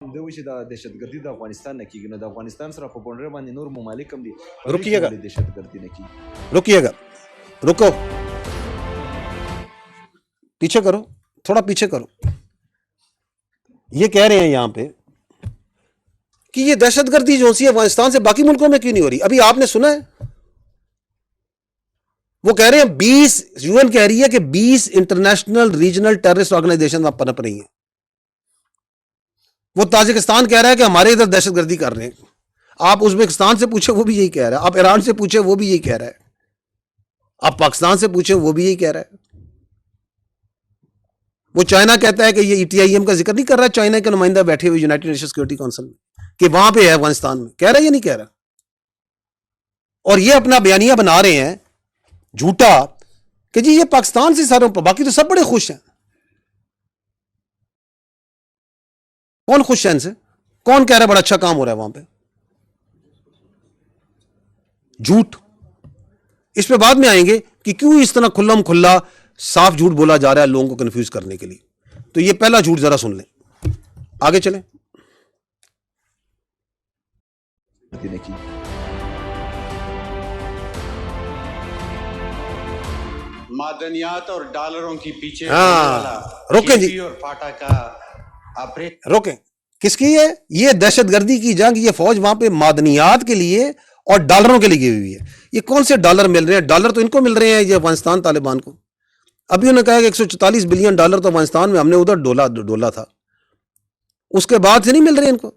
دوی چې د دهشتګردي د افغانستان نه کیږي، نو د افغانستان سره په بونډر باندې نور ممالک هم دي، رکیے گا دهشتګردي نه کیږي. رکیے گا رکو پیچھے کرو تھوڑا پیچھے کرو. یہ کہہ رہے ہیں یہاں پہ کہ یہ دہشت گردی جو سی افغانستان سے باقی ملکوں میں کیوں نہیں ہو رہی. ابھی آپ نے سنا ہے وہ کہہ رہے ہیں 20 UN کہہ رہی ہے کہ 20 انٹرنیشنل ریجنل ٹیررسٹ آرگنائزیشن اب پنپ رہی ہیں. وہ تاجکستان کہہ رہا ہے کہ ہمارے ادھر دہشت گردی کر رہے ہیں. آپ ازبکستان سے پوچھیں وہ بھی یہی کہہ رہا ہے. آپ ایران سے پوچھیں وہ بھی یہی کہہ رہا ہے. آپ پاکستان سے پوچھیں وہ بھی یہی کہہ رہا ہے. وہ چائنا کہتا ہے کہ یہ ETIM کا ذکر نہیں کر رہا ہے. چائنا کے نمائندہ بیٹھے ہوئے یونائٹڈ نیشن سیکورٹی کونسل میں کہ وہاں پہ ہے افغانستان میں. کہہ رہا ہے یا نہیں کہہ رہا؟ اور یہ اپنا بیانیہ بنا رہے ہیں جھوٹا کہ جی یہ پاکستان سے ساروں پر، باقی تو سب بڑے خوش ہیں. کون خوش ہے ان سے؟ کون کہہ رہا ہے بڑا اچھا کام ہو رہا ہے وہاں پہ؟ جھوٹ. اس پہ بعد میں آئیں گے کہ کیوں اس طرح کھلم کھلا صاف جھوٹ بولا جا رہا ہے لوگوں کو کنفیوز کرنے کے لیے. تو یہ پہلا جھوٹ ذرا سن لیں. آگے چلیں. معدنیات اور ڈالروں کی پیچھے روکیں جی اور فاٹا کا روکیں. کس کی ہے یہ دہشت گردی کی جنگ؟ یہ فوج وہاں پہ معدنیات کے لیے اور ڈالروں کے لیے گئی ہوئی ہے. یہ کون سے ڈالر مل رہے ہیں؟ ڈالر تو ان کو مل رہے ہیں یہ افغانستان طالبان کو. ابھی انہوں نے کہا کہ 144 بلین ڈالر تو افغانستان میں ہم نے ادھر ڈولا تھا. اس کے بعد سے نہیں مل رہے ان کو.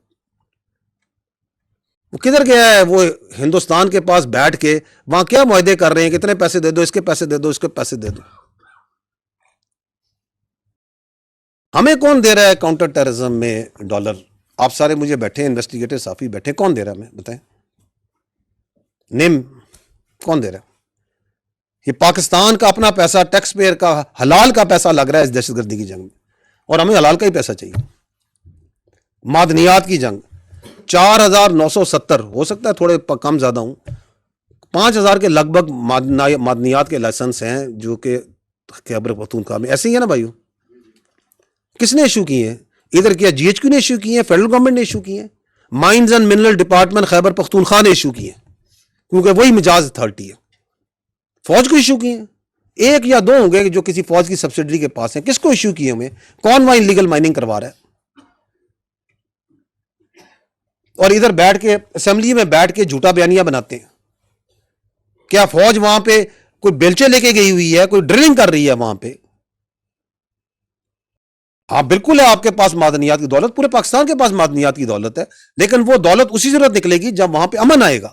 وہ کدھر گیا ہے؟ وہ ہندوستان کے پاس بیٹھ کے وہاں کیا معاہدے کر رہے ہیں کہ اتنے پیسے دے دو، اس کے پیسے دے دو، اس کے پیسے دے دو. ہمیں کون دے رہا ہے کاؤنٹر ٹیررزم میں ڈالر؟ آپ سارے مجھے بیٹھے انویسٹیگیٹر صافی بیٹھے، کون دے رہا ہے ہمیں؟ بتائیں نیم کون دے رہا ہے؟ یہ پاکستان کا اپنا پیسہ، ٹیکس پیئر کا حلال کا پیسہ لگ رہا ہے اس دہشت گردی کی جنگ میں، اور ہمیں حلال کا ہی پیسہ چاہیے. معدنیات کی جنگ 4970، ہو سکتا ہے تھوڑے کم زیادہ ہوں، 5000 کے لگ بھگ معدنیات کے لائسنس ہیں جو کہ خیبر پختونخوا میں. ایسے ہی ہے نا بھائیو؟ کس نے ایشو کی ہیں؟ ادھر کیا GHQ نے ایشو کی ہیں، فیڈرل گورنمنٹ نے ایشو کی ہیں، mines and mineral department Khyber Pakhtunkhwa نے ایشو کی ہیں کیونکہ وہی مجاز اتھارٹی ہے. فوج کو ایشو کی ہیں، ایک یا دو ہوں گے جو کسی فوج کی سبسڈری کے پاس ہیں. کس کو ایشو کی ہمیں؟ کون وہاں انلیگل مائننگ کروا رہا ہے؟ اور ادھر بیٹھ کے اسمبلی میں بیٹھ کے جھوٹا بیانیہ بناتے ہیں. کیا فوج وہاں پہ کوئی بیلچے لے کے گئی ہوئی ہے، کوئی ڈرلنگ کر رہی ہے وہاں پہ؟ ہاں بالکل ہے، آپ کے پاس معدنیات کی دولت، پورے پاکستان کے پاس معدنیات کی دولت ہے، لیکن وہ دولت اسی ضرورت نکلے گی جب وہاں پہ امن آئے گا،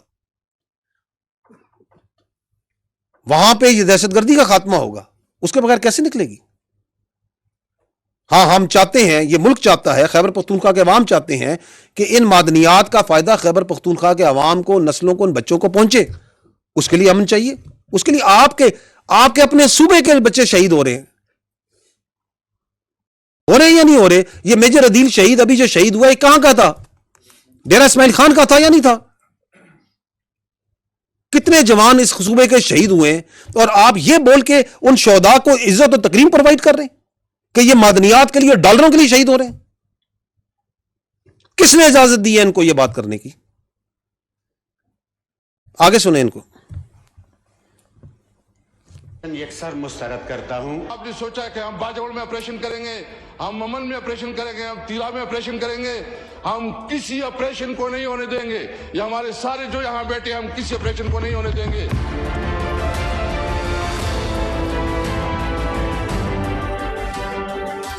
وہاں پہ یہ دہشت گردی کا خاتمہ ہوگا. اس کے بغیر کیسے نکلے گی؟ ہاں ہم چاہتے ہیں، یہ ملک چاہتا ہے، خیبر پختونخوا کے عوام چاہتے ہیں کہ ان معدنیات کا فائدہ خیبر پختونخوا کے عوام کو، نسلوں کو، ان بچوں کو پہنچے. اس کے لیے امن چاہیے. اس کے لیے آپ کے اپنے صوبے کے بچے شہید ہو رہے ہیں یا نہیں ہو رہے؟ یہ میجر عدیل شہید ابھی جو شہید ہوا ہے کہاں کا تھا؟ ڈیرہ اسماعیل خان کا تھا یا نہیں تھا؟ کتنے جوان اس صوبے کے شہید ہوئے ہیں، اور آپ یہ بول کے ان شہداء کو عزت و تکریم پرووائڈ کر رہے ہیں کہ یہ معدنیات کے لیے، ڈالروں کے لیے شہید ہو رہے ہیں. کس نے اجازت دی ہے ان کو یہ بات کرنے کی؟ آگے سنیں ان کو. یکسر مسترد کرتا ہوں. آپ نے سوچا کہ ہم باجوڑ میں آپریشن کریں گے، ہم ممن میں آپریشن کریں گے، ہم تیرا میں آپریشن کریں گے، ہم کسی آپریشن کو نہیں ہونے دیں گے. یہ ہمارے سارے جو یہاں بیٹھے ہم کسی آپریشن کو نہیں ہونے دیں گے.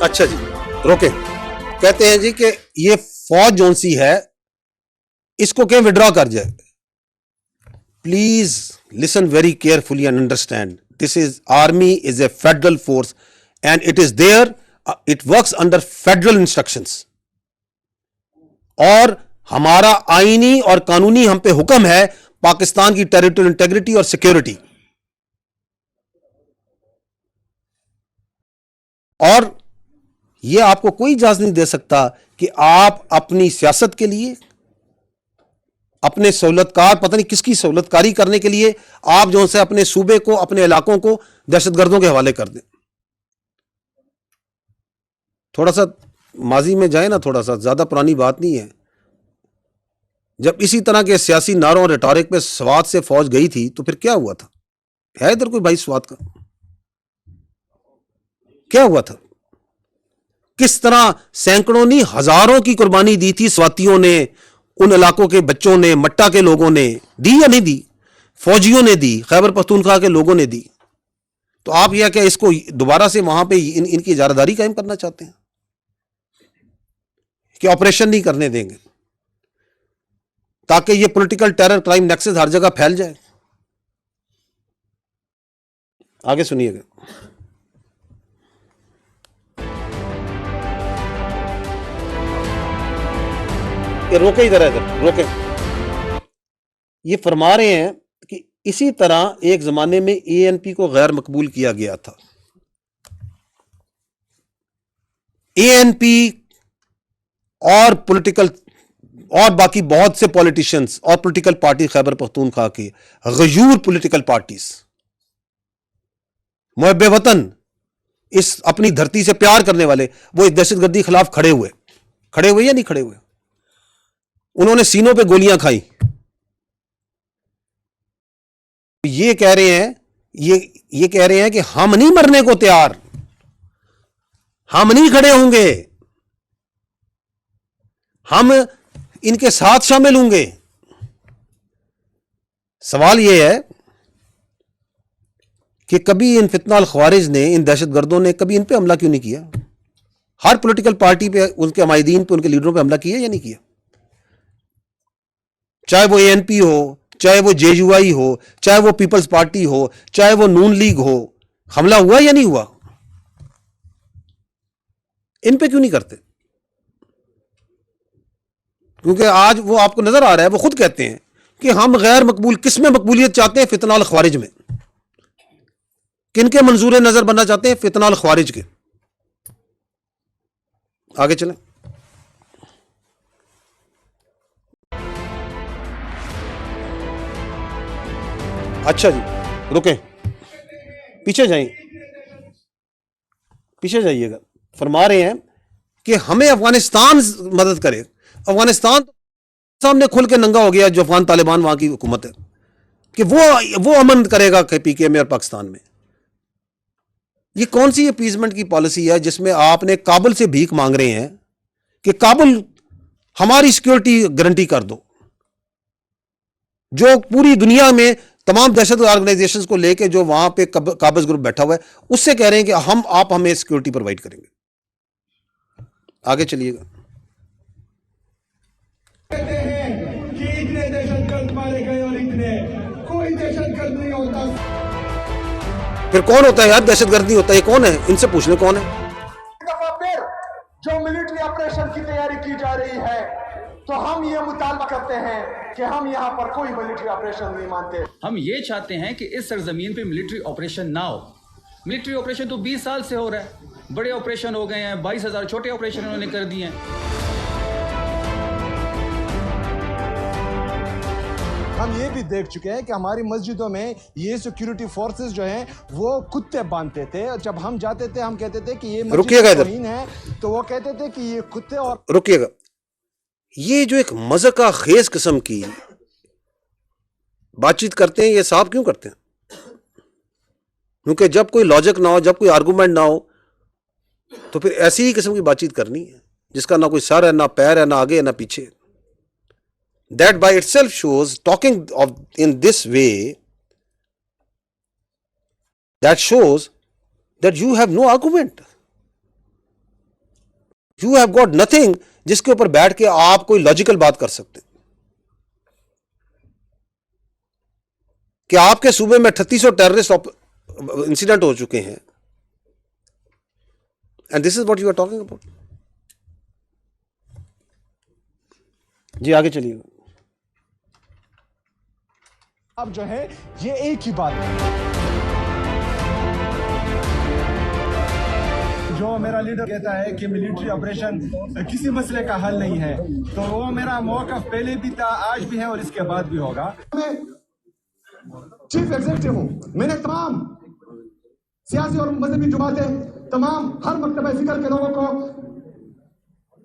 اچھا جی روکے. کہتے ہیں جی کہ یہ فوج جون سی ہے اس کو کہ وڈرا کر جائے. Please listen very carefully and understand. This is army is a federal force and it is there, it works under federal instructions. اور ہمارا آئینی اور قانونی ہم پہ حکم ہے پاکستان کی ٹیریٹوریل انٹیگریٹی اور سیکیورٹی. اور یہ آپ کو کوئی اجازت نہیں دے سکتا کہ آپ اپنی سیاست کے لیے، اپنے سہولت کار، پتہ نہیں کس کی سہولت کاری کرنے کے لیے آپ جو سے اپنے صوبے کو، اپنے علاقوں کو دہشت گردوں کے حوالے کر دیں. تھوڑا سا ماضی میں جائیں نا تھوڑا سا, زیادہ پرانی بات نہیں ہے. جب اسی طرح کے سیاسی نعروں اور ریٹورک پہ سوات سے فوج گئی تھی تو پھر کیا ہوا تھا؟ ہے ادھر کوئی بھائی سوات کا؟ کیا ہوا تھا؟ کس طرح سینکڑوں نہیں ہزاروں کی قربانی دی تھی سواتیوں نے, ان علاقوں کے بچوں نے, مٹا کے لوگوں نے دی یا نہیں دی؟ فوجیوں نے دی, خیبر پختونخوا کے لوگوں نے دی. تو آپ یہ کیا اس کو دوبارہ سے وہاں پہ ان کی اجارہ قائم کرنا چاہتے ہیں کہ آپریشن نہیں کرنے دیں گے تاکہ یہ پولیٹیکل ٹیرر کرائم نیکسس ہر جگہ پھیل جائے؟ آگے سنیے گا. روکے ادھر, ادھر روکے. یہ فرما رہے ہیں کہ اسی طرح ایک زمانے میں اے این پی کو غیر مقبول کیا گیا تھا. اے این پی اور پولیٹیکل اور باقی بہت سے پولیٹیشنز اور پولیٹیکل پارٹی خیبر پختونخوا کی غیور پولیٹیکل پارٹیز محب وطن, اس اپنی دھرتی سے پیار کرنے والے, وہ اس دہشت گردی کے خلاف کھڑے ہوئے یا نہیں کھڑے ہوئے؟ انہوں نے سینوں پہ گولیاں کھائیں. یہ کہہ رہے ہیں کہ ہم نہیں مرنے کو تیار, ہم نہیں کھڑے ہوں گے, ہم ان کے ساتھ شامل ہوں گے. سوال یہ ہے کہ کبھی ان فتنہ الخوارج نے, ان دہشت گردوں نے کبھی ان پہ حملہ کیوں نہیں کیا؟ ہر پولیٹیکل پارٹی پہ, ان کے عمائدین پہ, ان کے لیڈروں پہ حملہ کیا یا نہیں کیا؟ چاہے وہ اے این پی ہو, چاہے وہ جے یو آئی ہو, چاہے وہ پیپلز پارٹی ہو, چاہے وہ نون لیگ ہو, حملہ ہوا یا نہیں ہوا؟ ان پہ کیوں نہیں کرتے؟ کیونکہ آج وہ آپ کو نظر آ رہا ہے, وہ خود کہتے ہیں کہ ہم غیر مقبول, کس میں مقبولیت چاہتے ہیں؟ فتنہ الخوارج میں. کن کے منظور نظر بننا چاہتے ہیں؟ فتنہ الخوارج کے. آگے چلیں. اچھا جی رکیں, پیچھے جائیے گا. فرما رہے ہیں کہ ہمیں افغانستان مدد کرے. افغانستان سامنے کھل کے ننگا ہو گیا, جو افغان طالبان وہاں کی حکومت ہے, کہ وہ امن کرے گا پی کے میں اور پاکستان میں. یہ کون سی اپیزمنٹ کی پالیسی ہے جس میں آپ نے کابل سے بھیک مانگ رہے ہیں کہ کابل ہماری سیکیورٹی گارنٹی کر دو, جو پوری دنیا میں تمام دہشت آرگنائزیشنز کو لے کے جو وہاں پہ قابض گروپ بیٹھا ہوا ہے, اس سے کہہ رہے ہیں کہ آپ ہمیں سیکیورٹی پرووائڈ کریں گے. آگے چلیے گا. کہتے ہیں کہ اتنے دہشت گرد مارے گئے اور اتنے, کوئی دہشت گرد نہیں ہوتا. پھر کون ہوتا ہے یار دہشت گرد نہیں ہوتا؟ یہ کون ہے؟ ان سے پوچھ لیں کون ہے. دفعہ پھر جو ملٹری آپریشن کی تیاری کی جا رہی ہے, تو ہم یہ مطالبہ کرتے ہیں کہ ہم یہاں پر کوئی ملٹری آپریشن نہیں مانتے. ہم یہ چاہتے ہیں کہ اس سرزمین پہ ملٹری آپریشن نہ ہو. ملٹری آپریشن تو 20 سال سے ہو رہا ہے, بڑے آپریشن ہو گئے ہیں, 22,000 چھوٹے آپریشن انہوں نے کر دیے ہیں. ہم یہ بھی دیکھ چکے ہیں کہ ہماری مسجدوں میں یہ سیکیورٹی فورسز جو ہیں وہ کتے باندھتے تھے. جب ہم جاتے تھے ہم کہتے تھے کہ یہ مسجد توہین ہے, تو وہ کہتے تھے کہ یہ کتے. اور رکیے گا, یہ جو ایک مذاق خیز قسم کی بات چیت کرتے ہیں, یہ صاحب کیوں کرتے ہیں؟ کیونکہ جب کوئی لاجک نہ ہو, جب کوئی آرگومنٹ نہ ہو, تو پھر ایسی ہی قسم کی بات چیت کرنی ہے جس کا نہ کوئی سر ہے, نہ پیر ہے, نہ آگے ہے, نہ پیچھے. That by itself shows, talking in this way, that shows that you have no argument. You have got nothing جس کے اوپر بیٹھ کے آپ کوئی لاجیکل بات کر سکتے ہیں. کہ آپ کے صوبے میں 3800 ٹیررسٹ انسیڈنٹ ہو چکے ہیں, and this is what you are talking about. جی آگے چلیے. اب جو ہے یہ ایک ہی بات ہے. جو میرا لیڈر کہتا ہے کہ ملٹری آپریشن کسی مسئلے کا حل نہیں ہے, تو وہ میرا موقف پہلے بھی تھا, آج بھی ہے, اور اس کے بعد بھی ہوگا. میں چیف ایگزیکٹو ہوں. میں نے تمام سیاسی اور مذہبی جماعتیں, تمام ہر مکتبہ فکر کے لوگوں کو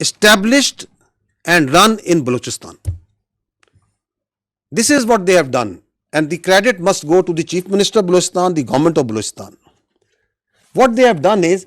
established and run in Balochistan. This is what they have done, and the credit must go to the Chief Minister of Balochistan, the government of Balochistan. What they have done is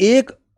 1